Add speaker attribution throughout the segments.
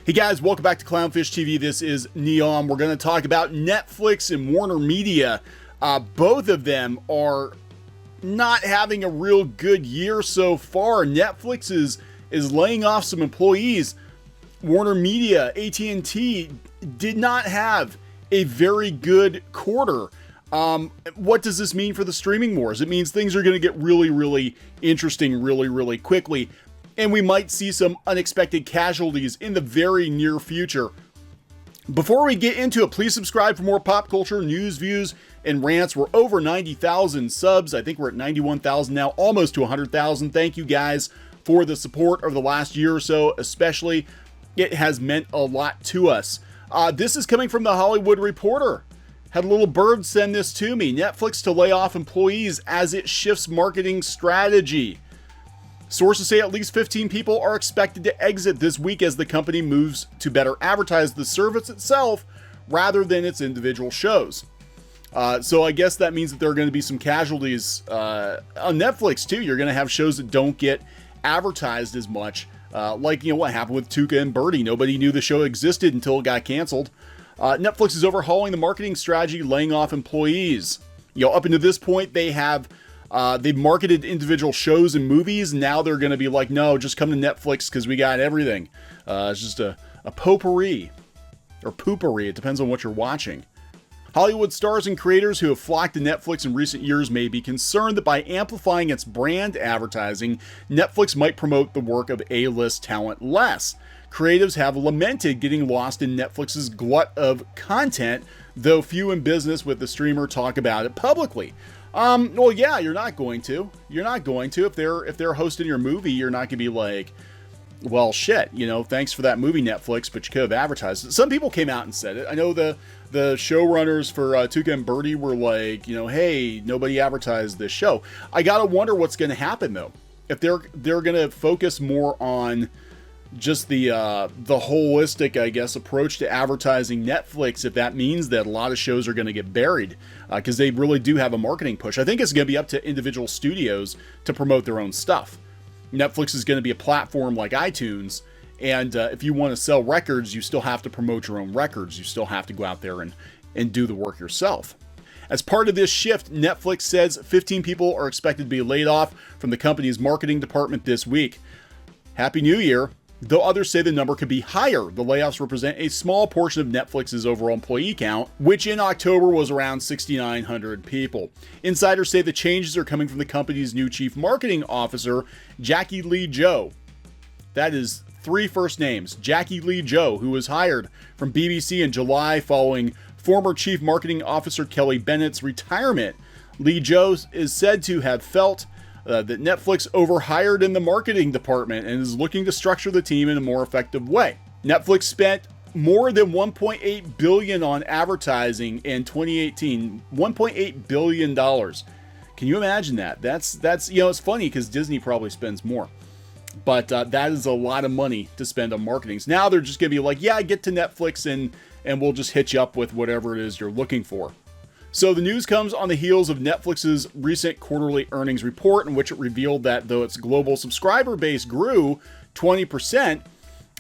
Speaker 1: Hey guys, welcome back to CLOWNFISH TV. This is Kneon. We're going to talk about Netflix and WarnerMedia. Both of them are not having a real good year so far. Netflix is laying off some employees. WarnerMedia, AT&T did not have a very good quarter. What does this mean for the streaming wars? It means things are going to get really interesting really quickly. And we might see some unexpected casualties in the very near future. Before we get into it, please subscribe for more pop culture, news, views, and rants. We're over 90,000 subs. I think we're at 91,000 now, almost to 100,000. Thank you guys for the support over the last year or so, especially. It has meant a lot to us. This is coming from The Hollywood Reporter. Had a little bird send this to me. Netflix to lay off employees as it shifts marketing strategy. Sources say at least 15 people are expected to exit this week as the company moves to better advertise the service itself rather than its individual shows. So I guess that means that there are going to be some casualties on Netflix too. You're going to have shows that don't get advertised as much, like what happened with Tuca and Birdie. Nobody knew the show existed until it got canceled. Netflix is overhauling the marketing strategy, laying off employees. Up until this point, they've marketed individual shows and movies. Now they're going to be like, no, just come to Netflix because we got everything. It's just a potpourri or poopery. It depends on what you're watching. Hollywood stars and creators who have flocked to Netflix in recent years may be concerned that by amplifying its brand advertising, Netflix might promote the work of A-list talent less. Creatives have lamented getting lost in Netflix's glut of content, though few in business with the streamer talk about it publicly. Well, yeah, you're not going to. You're not going to. If they're hosting your movie, you're not going to be like, well, shit, thanks for that movie, Netflix, but you could have advertised it. Some people came out and said it. I know the showrunners for Tuca and Birdie were like, hey, nobody advertised this show. I gotta wonder what's going to happen though. If they're going to focus more on just the holistic, I guess, approach to advertising Netflix, if that means that a lot of shows are going to get buried, because they really do have a marketing push. I think it's going to be up to individual studios to promote their own stuff. Netflix is going to be a platform like iTunes, and if you want to sell records, you still have to promote your own records. You still have to go out there and do the work yourself. As part of this shift, Netflix says 15 people are expected to be laid off from the company's marketing department this week. Happy New Year. Though others say the number could be higher, the layoffs represent a small portion of Netflix's overall employee count, which in October was around 6,900 people. Insiders say the changes are coming from the company's new chief marketing officer, Jackie Lee Joe. That is 3 first names. Jackie Lee Joe, who was hired from BBC in July following former chief marketing officer Kelly Bennett's retirement. Lee Joe is said to have felt that Netflix overhired in the marketing department and is looking to structure the team in a more effective way. Netflix spent more than $1.8 billion on advertising in 2018. $1.8 billion. Can you imagine that? That's it's funny because Disney probably spends more. But that is a lot of money to spend on marketing. So now they're just going to be like, yeah, get to Netflix and we'll just hit you up with whatever it is you're looking for. So the news comes on the heels of Netflix's recent quarterly earnings report, in which it revealed that though its global subscriber base grew 20%,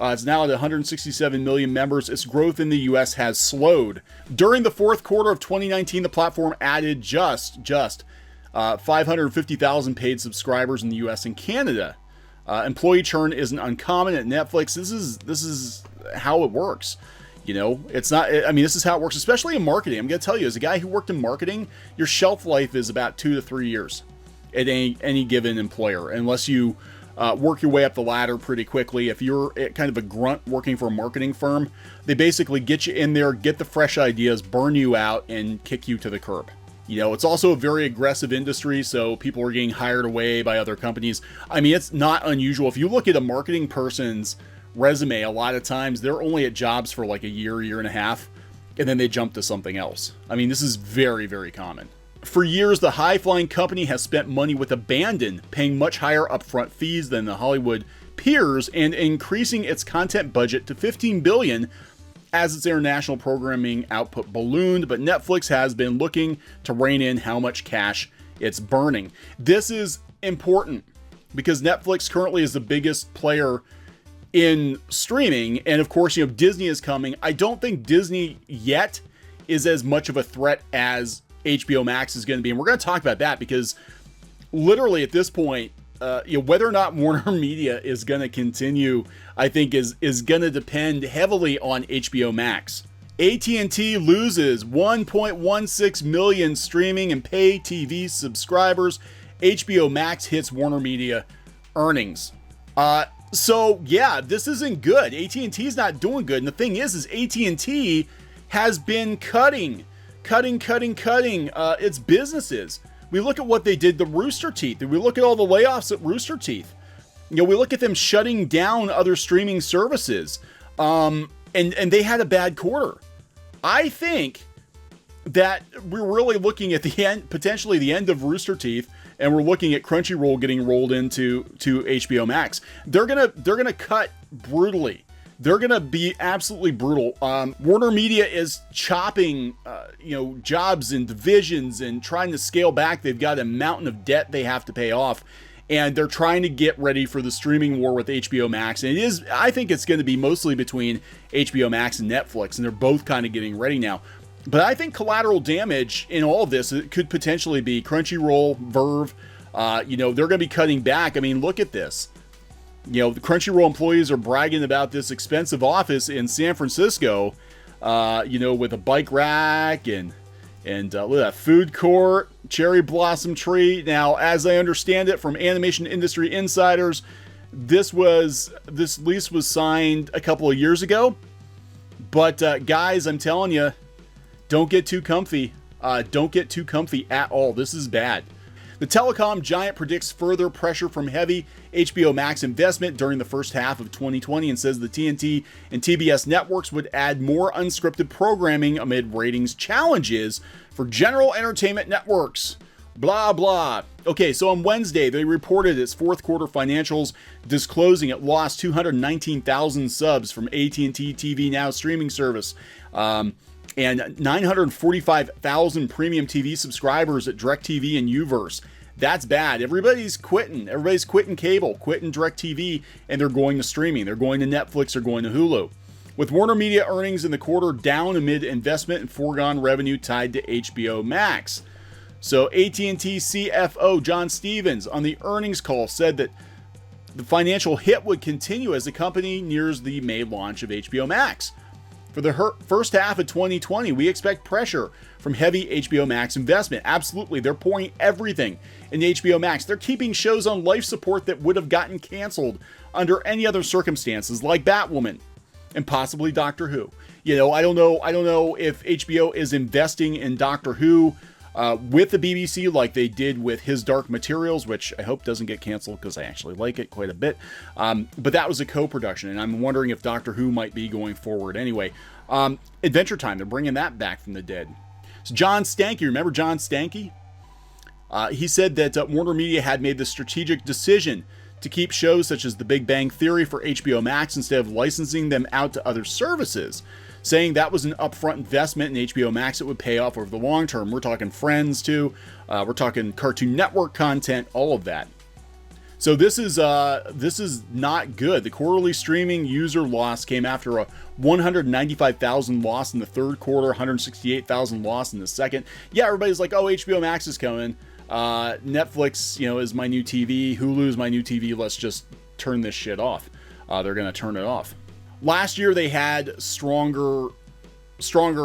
Speaker 1: it's now at 167 million members, its growth in the US has slowed. During the fourth quarter of 2019, the platform added just 550,000 paid subscribers in the US and Canada. Employee churn isn't uncommon at Netflix. This is how it works. It's not, this is how it works, especially in marketing. I'm going to tell you, as a guy who worked in marketing, your shelf life is about 2 to 3 years at any given employer, unless you work your way up the ladder pretty quickly. If you're kind of a grunt working for a marketing firm, they basically get you in there, get the fresh ideas, burn you out, and kick you to the curb. It's also a very aggressive industry, so people are getting hired away by other companies. It's not unusual. If you look at a marketing person's resume, a lot of times they're only at jobs for like a year and a half, and then they jump to something else. This is very common. For years, the high-flying company has spent money with abandon, paying much higher upfront fees than the Hollywood peers and increasing its content budget to $15 billion as its international programming output ballooned, but Netflix has been looking to rein in how much cash it's burning. This is important because Netflix currently is the biggest player in streaming. And of course, Disney is coming. I don't think Disney yet is as much of a threat as HBO Max is going to be. And we're going to talk about that because literally at this point, whether or not Warner Media is going to continue, I think is going to depend heavily on HBO Max. AT&T loses 1.16 million streaming and pay TV subscribers. HBO Max hits Warner Media earnings. So yeah, this isn't good. AT&T's not doing good. And the thing is AT&T has been cutting its businesses. We look at what they did to Rooster Teeth. We look at all the layoffs at Rooster Teeth. We look at them shutting down other streaming services. And they had a bad quarter. I think that we're really looking at the end, potentially the end of Rooster Teeth, and we're looking at Crunchyroll getting rolled into HBO Max. They're gonna cut brutally. They're gonna be absolutely brutal. Warner Media is chopping, jobs and divisions and trying to scale back. They've got a mountain of debt they have to pay off, and they're trying to get ready for the streaming war with HBO Max. And I think it's going to be mostly between HBO Max and Netflix, and they're both kind of getting ready now. But I think collateral damage in all of this, it could potentially be Crunchyroll, Verve. They're going to be cutting back. I mean, look at this. The Crunchyroll employees are bragging about this expensive office in San Francisco, with a bike rack and look at that food court, cherry blossom tree. Now, as I understand it from animation industry insiders, this lease was signed a couple of years ago. But guys, I'm telling you, don't get too comfy. Don't get too comfy at all. This is bad. The telecom giant predicts further pressure from heavy HBO Max investment during the first half of 2020 and says the TNT and TBS networks would add more unscripted programming amid ratings challenges for general entertainment networks. Blah, blah. Okay, so on Wednesday, they reported its fourth quarter financials, disclosing it lost 219,000 subs from AT&T TV Now streaming service. And 945,000 premium TV subscribers at DirecTV and Uverse. That's bad. Everybody's quitting. Everybody's quitting cable, quitting DirecTV, and they're going to streaming. They're going to Netflix, they're going to Hulu. With Warner Media earnings in the quarter down amid investment and foregone revenue tied to HBO Max. So AT&T CFO John Stevens on the earnings call said that the financial hit would continue as the company nears the May launch of HBO Max. For the first half of 2020, we expect pressure from heavy HBO Max investment. Absolutely, they're pouring everything into HBO Max. They're keeping shows on life support that would have gotten canceled under any other circumstances, like Batwoman and possibly Doctor Who. I don't know if HBO is investing in Doctor Who with the BBC like they did with His Dark Materials, which I hope doesn't get canceled because I actually like it quite a bit. But that was a co-production, and I'm wondering if Doctor Who might be going forward. Anyway, Adventure Time, they're bringing that back from the dead. So John Stankey, remember John Stankey? He said that Warner Media had made the strategic decision to keep shows such as The Big Bang Theory for HBO Max instead of licensing them out to other services, saying that was an upfront investment in HBO Max that would pay off over the long term. We're talking Friends too. We're talking Cartoon Network content, all of that. So this is not good. The quarterly streaming user loss came after a 195,000 loss in the third quarter, 168,000 loss in the second. Yeah, everybody's like, oh, HBO Max is coming. Netflix, is my new TV. Hulu is my new TV. Let's just turn this shit off. They're going to turn it off. Last year they had stronger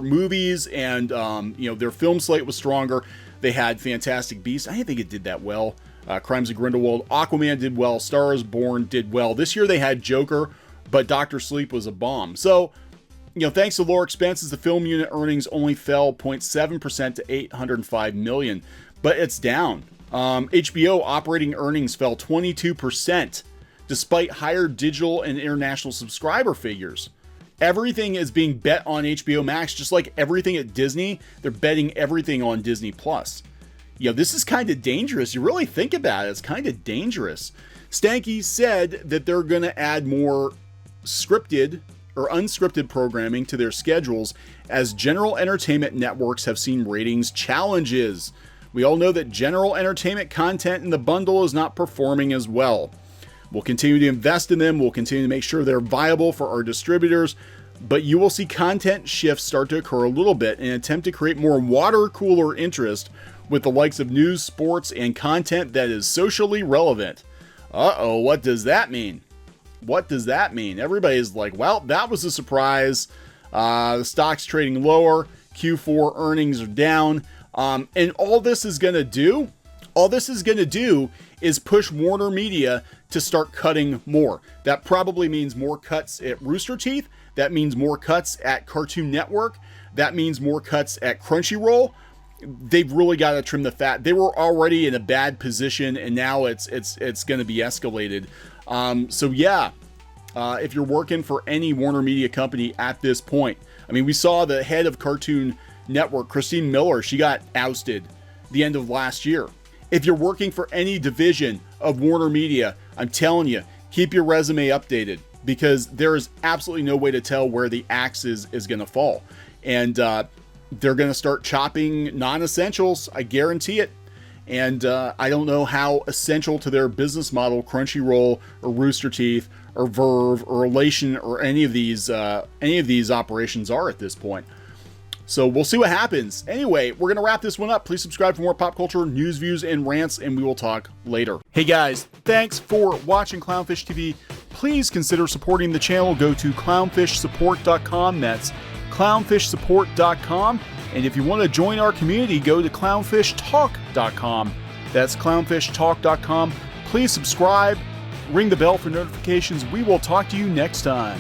Speaker 1: movies, and their film slate was stronger. They had Fantastic Beasts. I didn't think it did that well. Crimes of Grindelwald, Aquaman did well. Star is Born did well. This year they had Joker, but Dr. Sleep was a bomb. So, thanks to lower expenses, the film unit earnings only fell 0.7% to $805 million, but it's down. HBO operating earnings fell 22%. Despite higher digital and international subscriber figures. Everything is being bet on HBO Max, just like everything at Disney. They're betting everything on Disney Plus. This is kind of dangerous. You really think about it, it's kind of dangerous. Stanky said that they're going to add more scripted or unscripted programming to their schedules as general entertainment networks have seen ratings challenges. We all know that general entertainment content in the bundle is not performing as well. We'll continue to invest in them. We'll continue to make sure they're viable for our distributors. But you will see content shifts start to occur a little bit in an attempt to create more water cooler interest with the likes of news, sports, and content that is socially relevant. Uh-oh, what does that mean? What does that mean? Everybody's like, well, that was a surprise. The stock's trading lower. Q4 earnings are down. And all this is going to do is push WarnerMedia to start cutting more. That probably means more cuts at Rooster Teeth. That means more cuts at Cartoon Network. That means more cuts at Crunchyroll. They've really got to trim the fat. They were already in a bad position, and now it's going to be escalated. So yeah, if you're working for any WarnerMedia company at this point, I mean, we saw the head of Cartoon Network, Christine Miller, she got ousted the end of last year. If you're working for any division of WarnerMedia, I'm telling you, keep your resume updated, because there is absolutely no way to tell where the axe is going to fall. And they're going to start chopping non-essentials. I guarantee it. And I don't know how essential to their business model Crunchyroll or Rooster Teeth or Verve or Elation or any of these operations are at this point. So we'll see what happens. Anyway, we're going to wrap this one up. Please subscribe for more pop culture, news, views, and rants, and we will talk later. Hey guys, thanks for watching Clownfish TV. Please consider supporting the channel. Go to clownfishsupport.com. That's clownfishsupport.com. And if you want to join our community, go to clownfishtalk.com. That's clownfishtalk.com. Please subscribe, ring the bell for notifications. We will talk to you next time.